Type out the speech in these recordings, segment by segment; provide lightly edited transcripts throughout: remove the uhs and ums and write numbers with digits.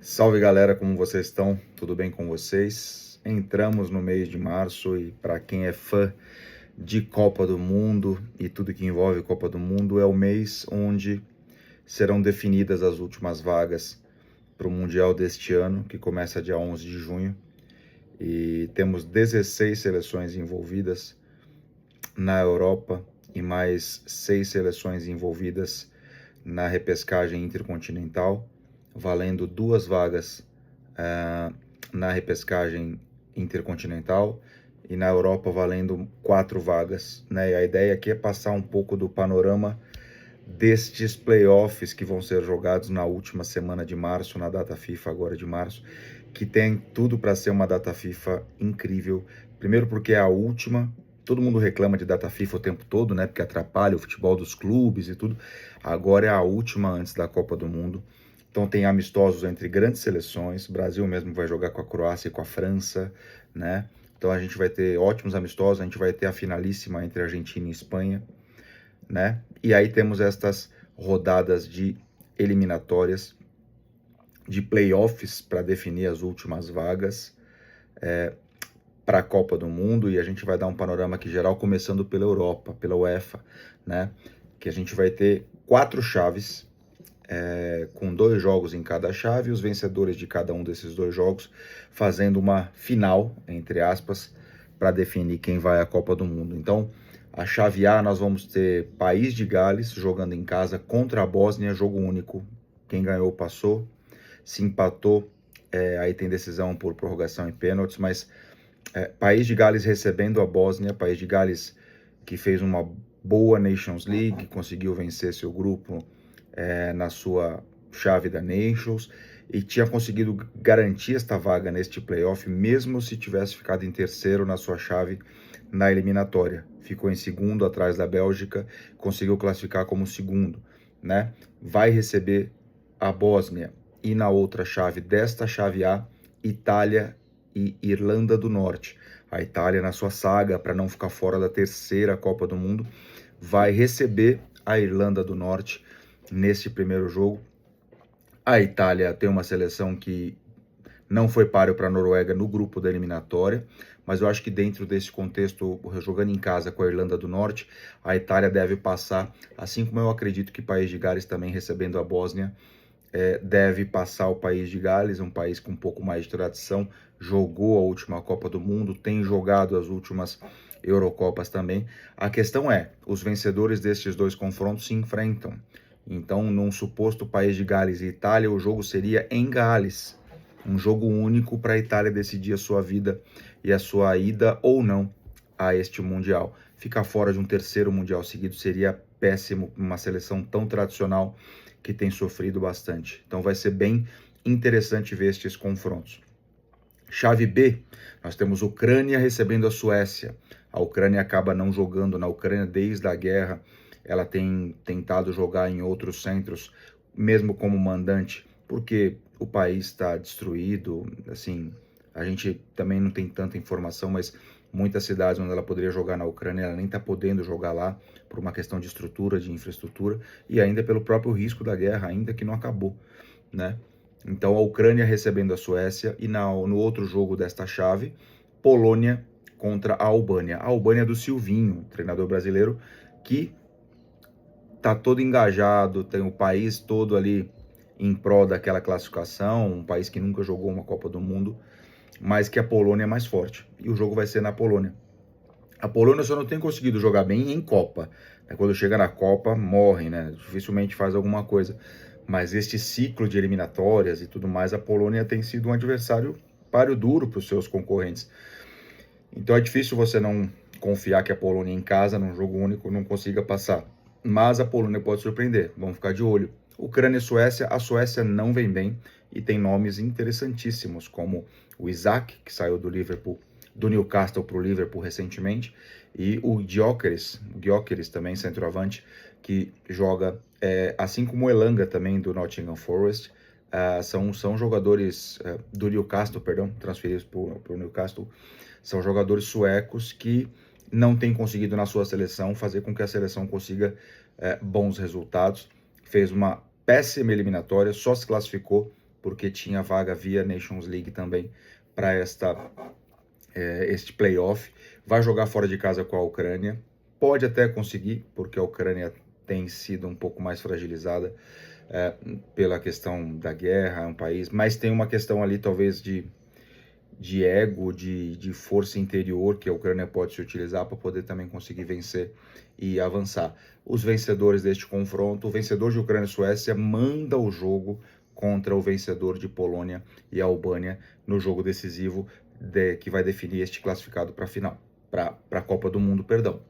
Salve galera, como vocês estão? Tudo bem com vocês? Entramos no mês de março e para quem é fã de Copa do Mundo e tudo que envolve Copa do Mundo, é o mês onde serão definidas as últimas vagas para o Mundial deste ano, que começa dia 11 de junho. E temos 16 seleções envolvidas na Europa e mais 6 seleções envolvidas na repescagem intercontinental, valendo 2 vagas na repescagem intercontinental e na Europa valendo 4 vagas, né? E a ideia aqui é passar um pouco do panorama destes playoffs que vão ser jogados na última semana de março, na data FIFA agora de março, que tem tudo para ser uma data FIFA incrível. Primeiro porque é a última. Todo mundo reclama de data FIFA o tempo todo, né? Porque atrapalha o futebol dos clubes e tudo. Agora é a última antes da Copa do Mundo. Então tem amistosos entre grandes seleções. O Brasil mesmo vai jogar com a Croácia e com a França, né? Então a gente vai ter ótimos amistosos. A gente vai ter a finalíssima entre Argentina e Espanha, né? E aí temos estas rodadas de eliminatórias, de playoffs para definir as últimas vagas para a Copa do Mundo, e a gente vai dar um panorama aqui geral, começando pela Europa, pela UEFA, né? Que a gente vai ter 4 chaves, com 2 jogos em cada chave, e os vencedores de cada um desses 2 jogos fazendo uma final, entre aspas, para definir quem vai à Copa do Mundo. Então, a chave A, nós vamos ter País de Gales jogando em casa contra a Bósnia, jogo único. Quem ganhou passou, se empatou, aí tem decisão por prorrogação e pênaltis, mas País de Gales recebendo a Bósnia, País de Gales que fez uma boa Nations League, conseguiu vencer seu grupo na sua chave da Nations e tinha conseguido garantir esta vaga neste playoff, mesmo se tivesse ficado em terceiro na sua chave na eliminatória. Ficou em segundo atrás da Bélgica, conseguiu classificar como segundo, né? Vai receber a Bósnia e na outra chave desta chave A, Itália e Irlanda do Norte. A Itália, na sua saga para não ficar fora da terceira Copa do Mundo, vai receber a Irlanda do Norte nesse primeiro jogo. A Itália tem uma seleção que não foi páreo para a Noruega no grupo da eliminatória, mas eu acho que dentro desse contexto, jogando em casa com a Irlanda do Norte, a Itália deve passar, assim como eu acredito que o País de Gales também recebendo a Bósnia, deve passar o País de Gales, um país com um pouco mais de tradição, jogou a última Copa do Mundo, tem jogado as últimas Eurocopas também. A questão é, os vencedores destes 2 confrontos se enfrentam. Então, num suposto País de Gales e Itália, o jogo seria em Gales. Um jogo único para a Itália decidir a sua vida e a sua ida ou não a este Mundial. Ficar fora de um terceiro Mundial seguido seria péssimo, uma seleção tão tradicional que tem sofrido bastante. Então vai ser bem interessante ver estes confrontos. Chave B, nós temos Ucrânia recebendo a Suécia. A Ucrânia acaba não jogando na Ucrânia desde a guerra. Ela tem tentado jogar em outros centros, mesmo como mandante, porque o país está destruído. Assim, a gente também não tem tanta informação, mas muitas cidades onde ela poderia jogar na Ucrânia, ela nem está podendo jogar lá por uma questão de estrutura, de infraestrutura, e ainda pelo próprio risco da guerra, ainda que não acabou, né? Então a Ucrânia recebendo a Suécia, e no outro jogo desta chave, Polônia contra a Albânia. A Albânia do Silvinho, treinador brasileiro, que está todo engajado, tem o país todo ali em prol daquela classificação, um país que nunca jogou uma Copa do Mundo, mas que a Polônia é mais forte. E o jogo vai ser na Polônia. A Polônia só não tem conseguido jogar bem em Copa. Quando chega na Copa, morre, né? Dificilmente faz alguma coisa. Mas este ciclo de eliminatórias e tudo mais, a Polônia tem sido um adversário páreo duro para os seus concorrentes. Então é difícil você não confiar que a Polônia em casa, num jogo único, não consiga passar. Mas a Polônia pode surpreender, vamos ficar de olho. Ucrânia e Suécia, a Suécia não vem bem e tem nomes interessantíssimos, como o Isaac, que saiu do Liverpool, do Newcastle para o Liverpool recentemente, e o Gyökeres também, centroavante, que joga, assim como o Elanga também, do Nottingham Forest, são jogadores do Newcastle, transferidos para o Newcastle, são jogadores suecos que não têm conseguido na sua seleção fazer com que a seleção consiga bons resultados. Fez uma péssima eliminatória, só se classificou porque tinha vaga via Nations League também para este playoff. Vai jogar fora de casa com a Ucrânia, pode até conseguir, porque a Ucrânia tem sido um pouco mais fragilizada pela questão da guerra, é um país, mas tem uma questão ali talvez de ego, de força interior que a Ucrânia pode se utilizar para poder também conseguir vencer e avançar. Os vencedores deste confronto, o vencedor de Ucrânia e Suécia manda o jogo contra o vencedor de Polônia e Albânia no jogo decisivo que vai definir este classificado para a final, para a Copa do Mundo, perdão.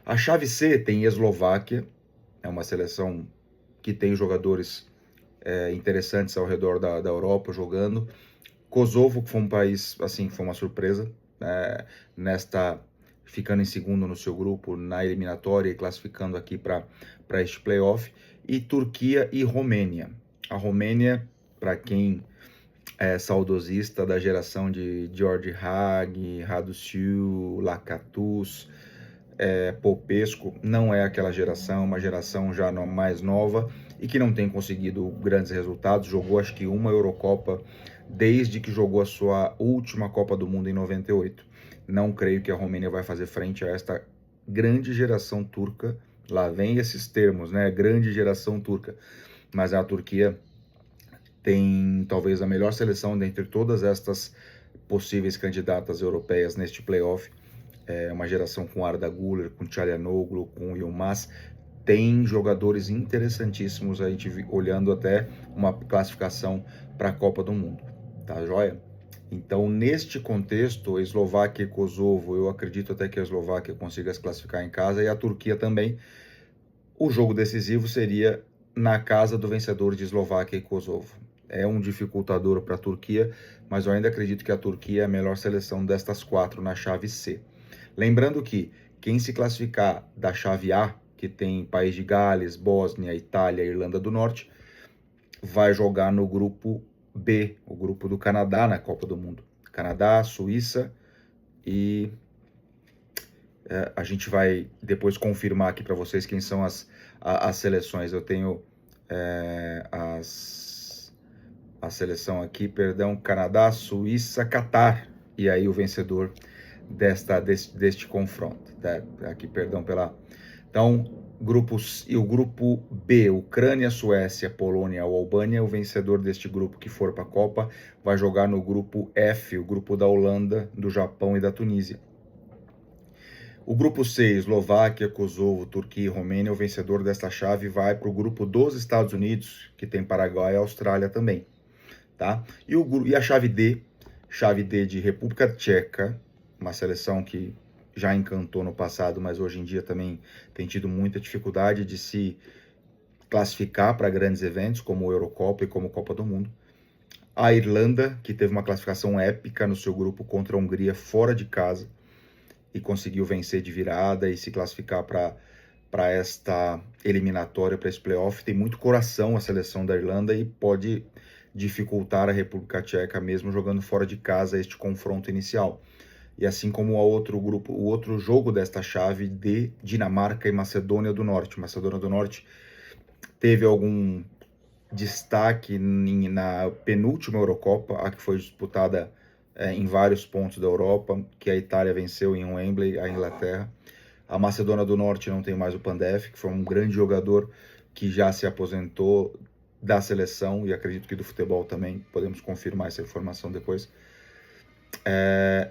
A chave C tem Eslováquia, é uma seleção que tem jogadores interessantes ao redor da Europa jogando. Kosovo, que foi um país, assim, foi uma surpresa, ficando em segundo no seu grupo na eliminatória e classificando aqui para este playoff. E Turquia e Romênia. A Romênia, para quem é saudosista da geração de George Hagi, Radusciu, Lakatos, Popescu, não é aquela geração, uma geração já mais nova e que não tem conseguido grandes resultados. Jogou acho que uma Eurocopa desde que jogou a sua última Copa do Mundo em 98. Não creio que a Romênia vai fazer frente a esta grande geração turca. Lá vem esses termos, né? Grande geração turca. Mas a Turquia tem talvez a melhor seleção dentre todas estas possíveis candidatas europeias neste playoff. É uma geração com Arda Güler, com Çalhanoğlu, com Yılmaz. Tem jogadores interessantíssimos, a gente olhando até uma classificação para a Copa do Mundo, tá joia? Então, neste contexto, Eslováquia e Kosovo, eu acredito até que a Eslováquia consiga se classificar em casa, e a Turquia também. O jogo decisivo seria na casa do vencedor de Eslováquia e Kosovo. É um dificultador para a Turquia, mas eu ainda acredito que a Turquia é a melhor seleção destas quatro na chave C. Lembrando que quem se classificar da chave A, que tem País de Gales, Bósnia, Itália e Irlanda do Norte, vai jogar no grupo B, o grupo do Canadá na Copa do Mundo. Canadá, Suíça e a gente vai depois confirmar aqui para vocês quem são as seleções. Eu tenho a seleção aqui, perdão, Canadá, Suíça, Catar, e aí o vencedor deste confronto, tá? Aqui, perdão pela... Então, o grupo B, Ucrânia, Suécia, Polônia ou Albânia, o vencedor deste grupo que for para a Copa vai jogar no grupo F, o grupo da Holanda, do Japão e da Tunísia. O grupo C, Eslováquia, Kosovo, Turquia e Romênia, o vencedor desta chave vai para o grupo dos Estados Unidos, que tem Paraguai e Austrália também, tá? E a chave D de República Tcheca, uma seleção que já encantou no passado, mas hoje em dia também tem tido muita dificuldade de se classificar para grandes eventos, como o Eurocopa e como Copa do Mundo. A Irlanda, que teve uma classificação épica no seu grupo contra a Hungria fora de casa e conseguiu vencer de virada e se classificar para esta eliminatória, para esse playoff. Tem muito coração a seleção da Irlanda e pode dificultar a República Tcheca mesmo jogando fora de casa este confronto inicial. E assim como o outro jogo desta chave de Dinamarca e Macedônia do Norte. Macedônia do Norte teve algum destaque na penúltima Eurocopa, a que foi disputada em vários pontos da Europa, que a Itália venceu em Wembley, a Inglaterra. A Macedônia do Norte não tem mais o Pandev, que foi um grande jogador que já se aposentou da seleção e acredito que do futebol também. Podemos confirmar essa informação depois.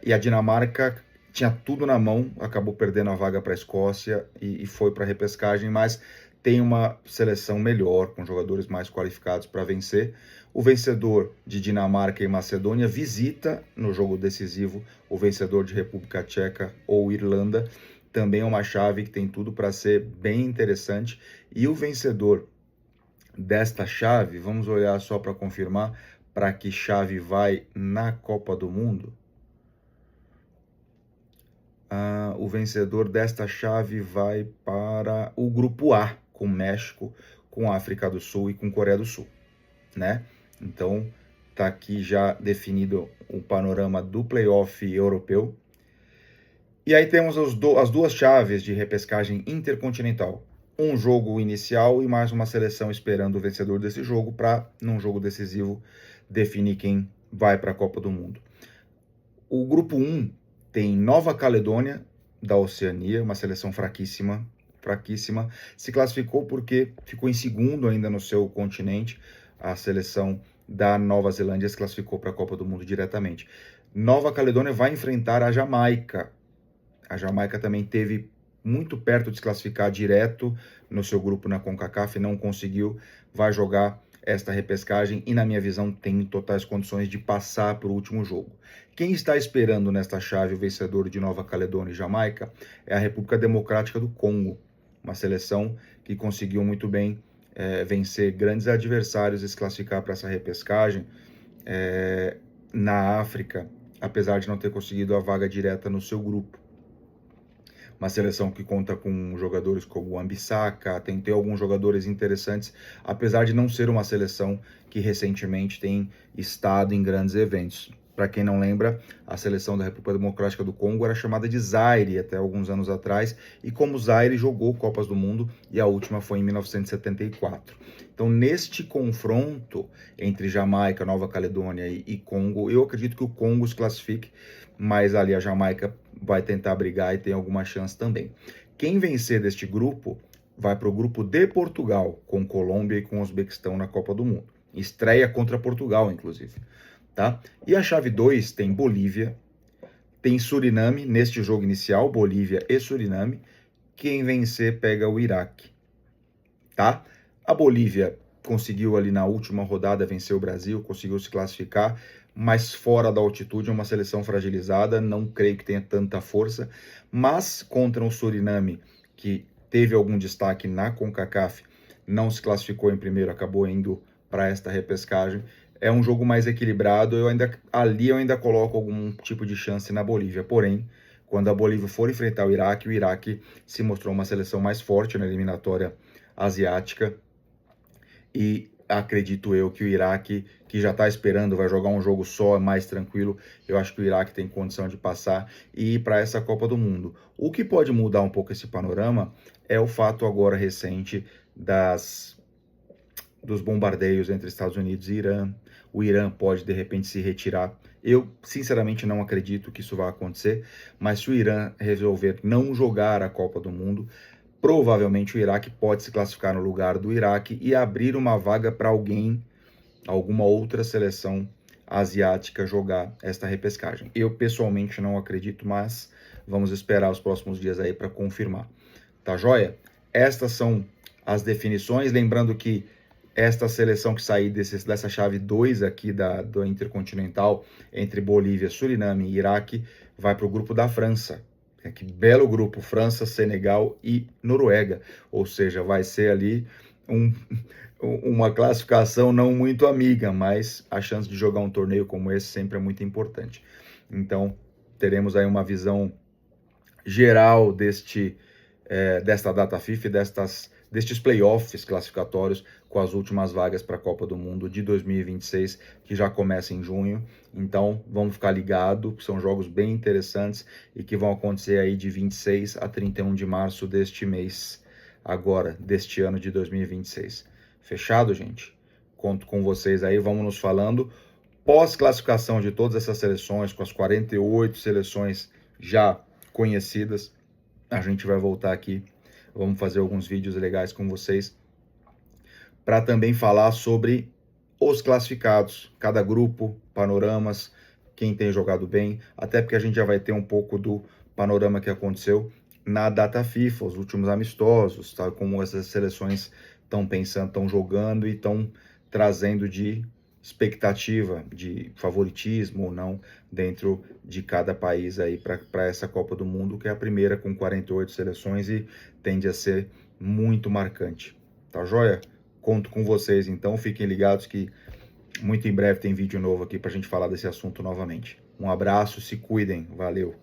E a Dinamarca tinha tudo na mão, acabou perdendo a vaga para a Escócia e foi para a repescagem, mas tem uma seleção melhor, com jogadores mais qualificados para vencer. O vencedor de Dinamarca e Macedônia visita no jogo decisivo o vencedor de República Tcheca ou Irlanda. Também é uma chave que tem tudo para ser bem interessante. E o vencedor desta chave, vamos olhar só para confirmar para que chave vai na Copa do Mundo. O vencedor desta chave vai para o grupo A, com México, com África do Sul e com Coreia do Sul, né? Então, tá aqui já definido o panorama do playoff europeu. E aí temos as duas chaves de repescagem intercontinental. Um jogo inicial e mais uma seleção esperando o vencedor desse jogo para, num jogo decisivo, definir quem vai para a Copa do Mundo. O grupo 1 tem Nova Caledônia, da Oceania, uma seleção fraquíssima, se classificou porque ficou em segundo ainda no seu continente. A seleção da Nova Zelândia se classificou para a Copa do Mundo diretamente. Nova Caledônia vai enfrentar a Jamaica. A Jamaica também teve muito perto de se classificar direto no seu grupo na CONCACAF, não conseguiu, vai jogar esta repescagem e, na minha visão, tem totais condições de passar para o último jogo. Quem está esperando nesta chave o vencedor de Nova Caledônia e Jamaica é a República Democrática do Congo, uma seleção que conseguiu muito bem vencer grandes adversários e se classificar para essa repescagem na África, apesar de não ter conseguido a vaga direta no seu grupo. Uma seleção que conta com jogadores como o Wan-Bissaka, tem alguns jogadores interessantes, apesar de não ser uma seleção que recentemente tem estado em grandes eventos. Para quem não lembra, a seleção da República Democrática do Congo era chamada de Zaire até alguns anos atrás, e como Zaire jogou Copas do Mundo, e a última foi em 1974. Então, neste confronto entre Jamaica, Nova Caledônia e Congo, eu acredito que o Congo se classifique, mas ali a Jamaica vai tentar brigar e tem alguma chance também. Quem vencer deste grupo vai para o grupo de Portugal, com Colômbia e com Uzbequistão na Copa do Mundo. Estreia contra Portugal, inclusive. Tá? E a chave 2 tem Bolívia, tem Suriname, neste jogo inicial, Bolívia e Suriname. Quem vencer pega o Iraque. Tá? A Bolívia conseguiu ali na última rodada vencer o Brasil, conseguiu se classificar, mas fora da altitude, é uma seleção fragilizada, não creio que tenha tanta força, mas contra o Suriname, que teve algum destaque na CONCACAF, não se classificou em primeiro, acabou indo para esta repescagem, é um jogo mais equilibrado, eu ainda coloco algum tipo de chance na Bolívia, porém, quando a Bolívia for enfrentar o Iraque se mostrou uma seleção mais forte na eliminatória asiática, e acredito eu que o Iraque, que já está esperando, vai jogar um jogo só, mais tranquilo, eu acho que o Iraque tem condição de passar e ir para essa Copa do Mundo. O que pode mudar um pouco esse panorama é o fato agora recente dos bombardeios entre Estados Unidos e Irã. O Irã pode, de repente, se retirar. Eu, sinceramente, não acredito que isso vai acontecer, mas se o Irã resolver não jogar a Copa do Mundo, provavelmente o Iraque pode se classificar no lugar do Iraque e abrir uma vaga para alguma outra seleção asiática jogar esta repescagem. Eu pessoalmente não acredito, mas vamos esperar os próximos dias aí para confirmar. Tá joia? Estas são as definições, lembrando que esta seleção que sair dessa chave 2 aqui do Intercontinental, entre Bolívia, Suriname e Iraque, vai para o grupo da França. Que belo grupo, França, Senegal e Noruega, ou seja, vai ser ali uma classificação não muito amiga, mas a chance de jogar um torneio como esse sempre é muito importante. Então, teremos aí uma visão geral desta data FIFA, destes playoffs classificatórios com as últimas vagas para a Copa do Mundo de 2026, que já começa em junho. Então, vamos ficar ligados, que são jogos bem interessantes e que vão acontecer aí de 26 a 31 de março deste mês, agora, deste ano de 2026. Fechado, gente? Conto com vocês aí, vamos nos falando. Pós-classificação de todas essas seleções, com as 48 seleções já conhecidas, a gente vai voltar aqui. Vamos fazer alguns vídeos legais com vocês para também falar sobre os classificados, cada grupo, panoramas, quem tem jogado bem, até porque a gente já vai ter um pouco do panorama que aconteceu na data FIFA, os últimos amistosos, tá? Como essas seleções estão pensando, estão jogando e estão trazendo de expectativa, de favoritismo ou não, dentro de cada país aí para essa Copa do Mundo, que é a primeira com 48 seleções e tende a ser muito marcante. Tá joia? Conto com vocês, então fiquem ligados que muito em breve tem vídeo novo aqui para a gente falar desse assunto novamente. Um abraço, se cuidem, valeu!